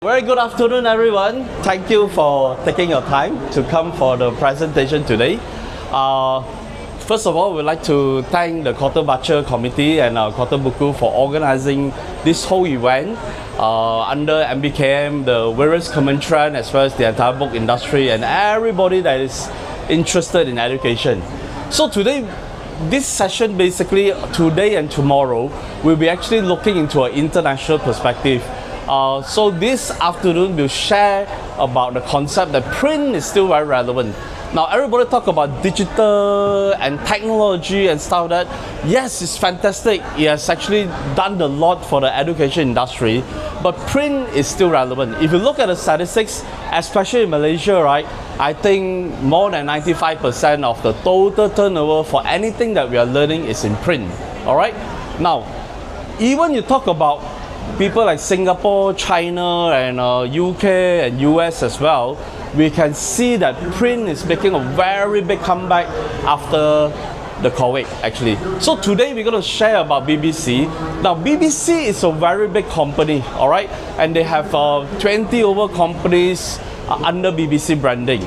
Very good afternoon, everyone. Thank you for taking your time to come for the presentation today. First of all, we'd like to thank the Kota Baca committee and Kota Buku for organizing this whole event under MBKM, the various Kementerian, as well as the entire book industry and everybody that is interested in education. So today, this session basically, today and tomorrow, we'll be actually looking into an international perspective. So this afternoon we'll share about the concept that print is still very relevant. Now everybody talk about digital and technology and stuff that, yes, it's fantastic. It has actually done a lot for the education industry, but print is still relevant. If you look at the statistics, especially in Malaysia, right, I think more than 95% of the total turnover for anything that we are learning is in print. All right. Now, even you talk about people like Singapore, China, and UK and US as well, we can see that print is making a very big comeback after the COVID actually. So today we're going to share about BBC. Now BBC is a very big company, all right, and they have 20 over companies under BBC branding.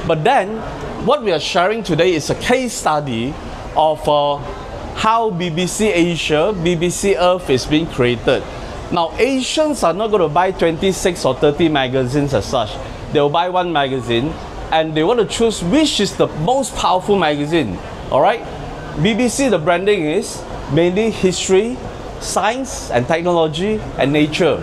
But then what we are sharing today is a case study of how BBC Asia, BBC Earth is being created. Now, Asians are not going to buy 26 or 30 magazines as such. They'll buy one magazine and they want to choose which is the most powerful magazine. Alright? BBC, the branding is mainly history, science and technology and nature.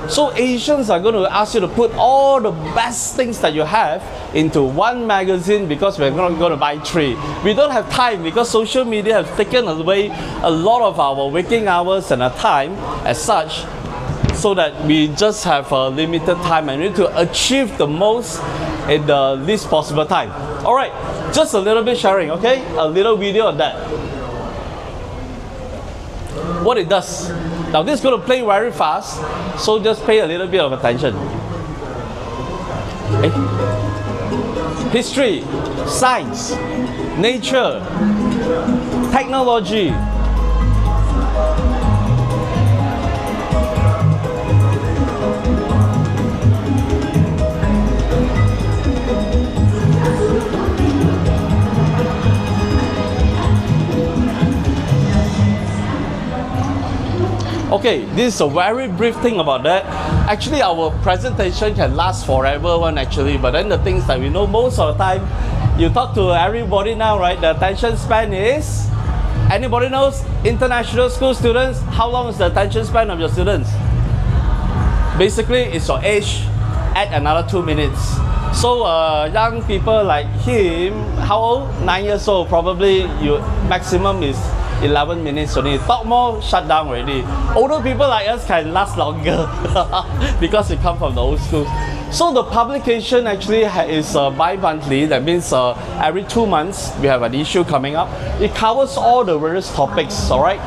So Asians are going to ask you to put all the best things that you have into one magazine because we're not going to buy three. We don't have time because social media has taken away a lot of our waking hours and our time as such, so that we just have a limited time and we need to achieve the most in the least possible time. Alright, just a little bit sharing, okay? A little video on that. What it does. Now this is going to play very fast, so just pay a little bit of attention. Okay. History, science, nature, technology. Okay, this is a very brief thing about that. Actually, our presentation can last forever one actually, but then the things that we know most of the time, you talk to everybody now, right? The attention span is, anybody knows, international school students, how long is the attention span of your students? Basically, it's your age, add another 2 minutes. So young people like him, how old? 9 years old, probably your maximum is 11 minutes only. Talk more, shut down already. Older people like us can last longer because we come from the old schools. So the publication actually is bi-monthly. That means every 2 months we have an issue coming up. It covers all the various topics, all right?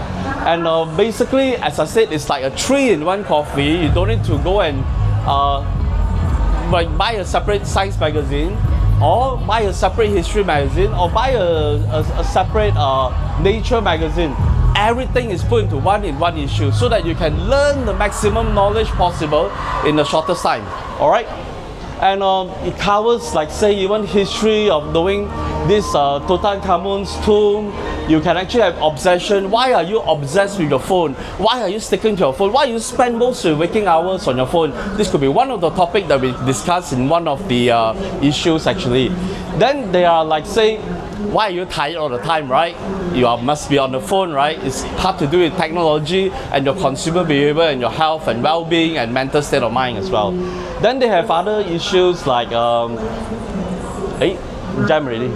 And basically, as I said, it's like a 3-in-1 coffee. You don't need to go and buy a separate science magazine, or buy a separate history magazine, or buy a separate nature magazine. Everything is put into one issue so that you can learn the maximum knowledge possible in the shortest time. Alright? And it covers, like say, even history of knowing this Tutankhamun's tomb. You can actually have obsession. Why are you obsessed with your phone? Why are you sticking to your phone? Why you spend most of your waking hours on your phone? This could be one of the topics that we discuss in one of the issues actually. Then they are like, say, why are you tired all the time, right? You must be on the phone, right? It's hard to do with technology and your consumer behavior and your health and well-being and mental state of mind as well. Then they have other issues like, hey, jam already.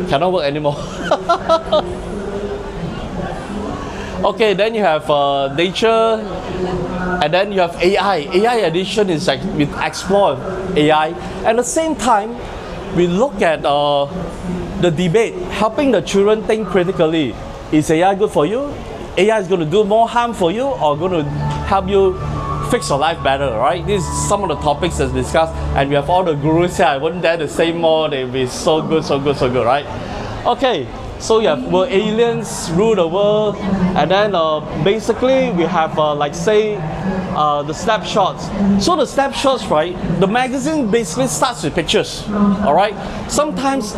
Cannot work anymore. Okay, then you have nature, and then you have AI. AI edition is like we explore AI. At the same time, we look at the debate, helping the children think critically. Is AI good for you? AI is going to do more harm for you or going to help you fix your life better, right? These are some of the topics that's discussed, and we have all the gurus here. I wouldn't dare to say more. They'll be so good, right? Okay, So you have, will aliens rule the world? And then basically we have like say the snapshots. So the snapshots, right? The magazine basically starts with pictures. All right. Sometimes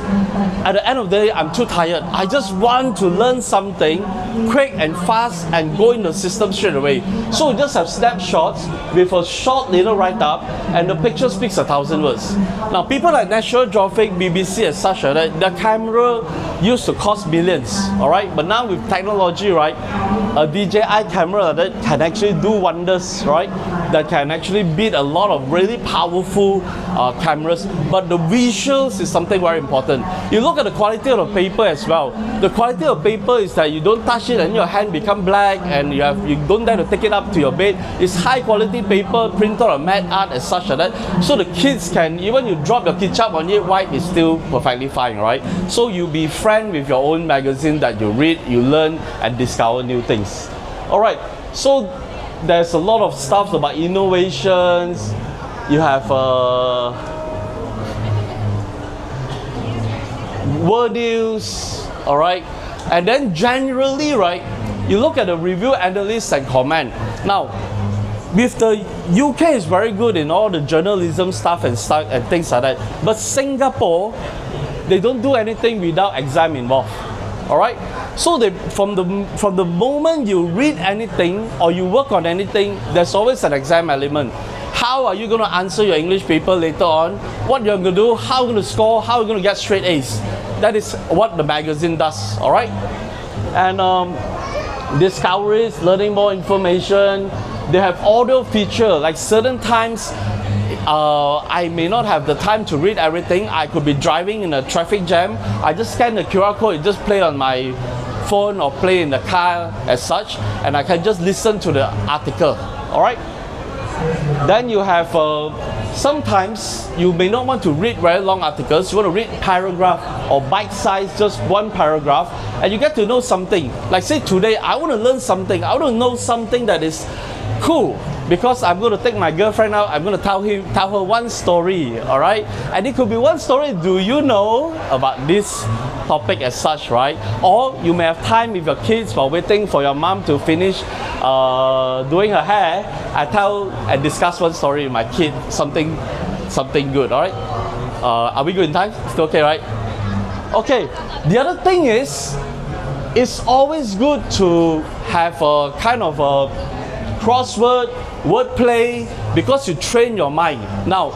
at the end of the day, I'm too tired. I just want to learn something quick and fast and go in the system straight away. So we just have snapshots with a short little write-up, and the picture speaks 1,000 words. Now people like National Geographic, BBC and such, the camera used to cost millions, all right? But now with technology, right, a DJI camera that can actually do wonders, right? That can actually beat a lot of really powerful cameras. But the visuals is something very important. You look at the quality of the paper as well. The quality of paper is that you don't touch it and your hand become black, and you don't dare to take it up to your bed. It's high quality paper printed on matte art and such like that. So the kids can, even you drop your ketchup on it, white is still perfectly fine, right? So you be friend with your own magazine that you read, you learn and discover new things. All right, so there's a lot of stuff about innovations. You have world news, all right? And then generally, right, you look at the review analysts and comment. Now, with the UK is very good in all the journalism stuff and things like that. But Singapore, they don't do anything without exam involved. All right. So from the moment you read anything or you work on anything, there's always an exam element. How are you going to answer your English paper later on? What you're going to do? How you're going to score? How you're going to get straight A's? That is what the magazine does. All right. And discoveries, learning more information. They have audio feature. Like certain times, I may not have the time to read everything. I could be driving in a traffic jam. I just scan the QR code, it just play on my phone or play in the car as such, and I can just listen to the article. All right. Then you have sometimes you may not want to read very long articles. You want to read paragraph or bite size, just one paragraph, and you get to know something. Like say today, I want to learn something. I want to know something that is cool, because I'm going to take my girlfriend out. I'm going to tell her one story, all right? And it could be one story. Do you know about this topic as such, right? Or you may have time with your kids while waiting for your mom to finish doing her hair. I tell and discuss one story with my kid, something good, all right? Are we good in time? Still okay, right? Okay. The other thing is, it's always good to have a kind of a crossword, wordplay, because you train your mind. Now,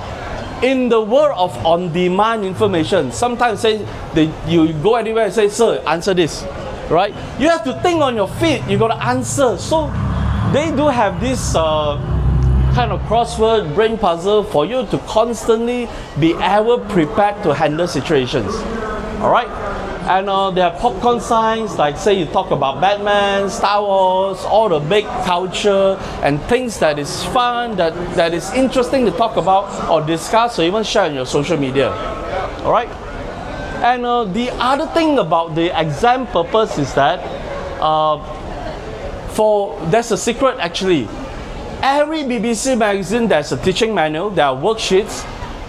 in the world of on-demand information, sometimes you go anywhere and say, sir, answer this, right? You have to think on your feet, you got to answer. So they do have this kind of crossword, brain puzzle for you to constantly be ever prepared to handle situations, all right? And they have popcorn science, like say you talk about Batman, Star Wars, all the big culture and things that is fun, that is interesting to talk about or discuss or even share on your social media. All right? And the other thing about the exam purpose is that there's a secret actually. Every BBC magazine, there's a teaching manual, there are worksheets,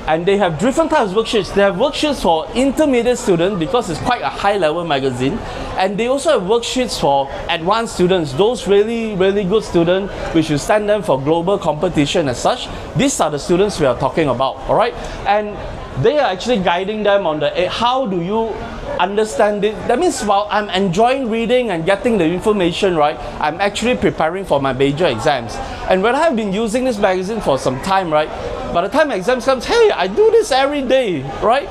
and they have different types of worksheets. They have worksheets for intermediate students because it's quite a high-level magazine. And they also have worksheets for advanced students, those really, really good students, which you send them for global competition as such. These are the students we are talking about, all right? And they are actually guiding them on how do you understand it. That means while I'm enjoying reading and getting the information, right, I'm actually preparing for my major exams. And when I've been using this magazine for some time, right, by the time exams comes, hey, I do this every day, right?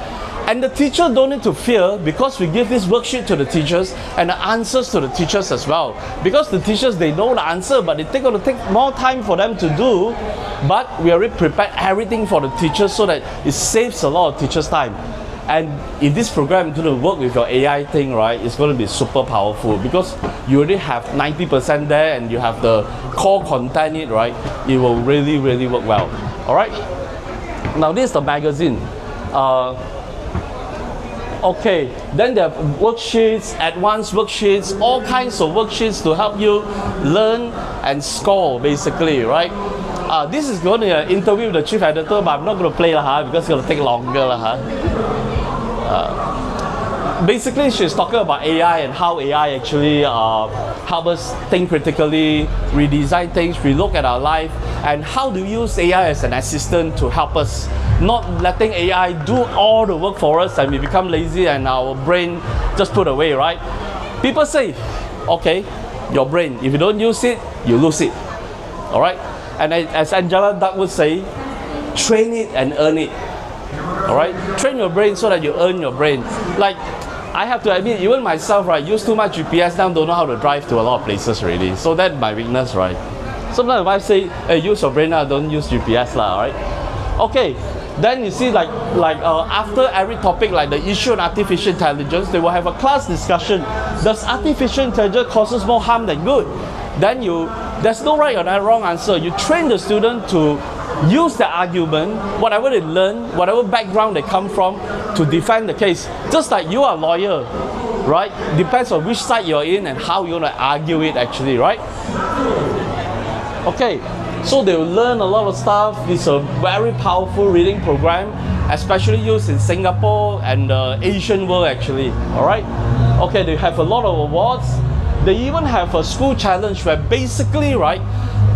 And the teacher don't need to fear, because we give this worksheet to the teachers and the answers to the teachers as well. Because the teachers, they know the answer, but it's going to take more time for them to do. But we already prepared everything for the teachers so that it saves a lot of teachers' time. And if this program is going to work with your AI thing, right, it's going to be super powerful, because you already have 90% there and you have the core content in it, right? It will really, really work well. All right. Now this is the magazine. Okay, then there are worksheets, advanced worksheets, all kinds of worksheets to help you learn and score, basically, right? This is going to interview the chief editor, but I'm not going to play because it's going to take longer. basically she's talking about AI and how AI actually help us think critically, redesign things, relook at our life, and how to use AI as an assistant to help us, not letting AI do all the work for us and we become lazy and our brain just put away, right? People say, okay, your brain, if you don't use it, you lose it, all right? And as Angela Duck would say, train it and earn it. All right, train your brain so that you earn your brain. Like, I have to admit, even myself, right, use too much GPS now, don't know how to drive to a lot of places really. So that's my weakness, right? Sometimes if I say, hey, use your brain now, don't use GPS lah, all right? Okay, then you see after every topic, like the issue on artificial intelligence, they will have a class discussion. Does artificial intelligence causes more harm than good? Then there's no right or wrong answer. You train the student to use the argument, whatever they learn, whatever background they come from, to defend the case. Just like you are a lawyer, right? Depends on which side you're in and how you're going to argue it actually, right? Okay, so they will learn a lot of stuff. It's a very powerful reading program, especially used in Singapore and the Asian world actually, all right? Okay, they have a lot of awards. They even have a school challenge where basically, right,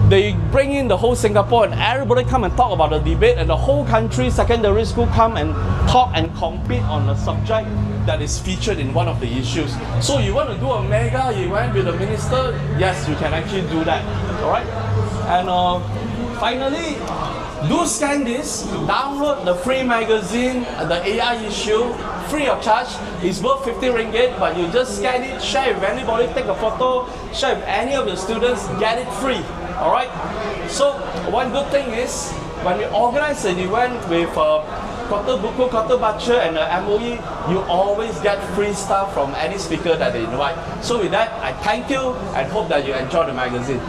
they bring in the whole Singapore and everybody come and talk about the debate, and the whole country, secondary school, come and talk and compete on a subject that is featured in one of the issues. So you want to do a mega event with the minister? Yes, you can actually do that. All right. And finally, do scan this, download the free magazine, the AI issue, free of charge. It's worth 50 ringgit, but you just scan it, share with anybody, take a photo, share with any of the students, get it free. All right. So one good thing is when we organize an event with Kota Buku, Kota Baca, and the MOE, you always get free stuff from any speaker that they invite. So with that, I thank you and hope that you enjoy the magazine.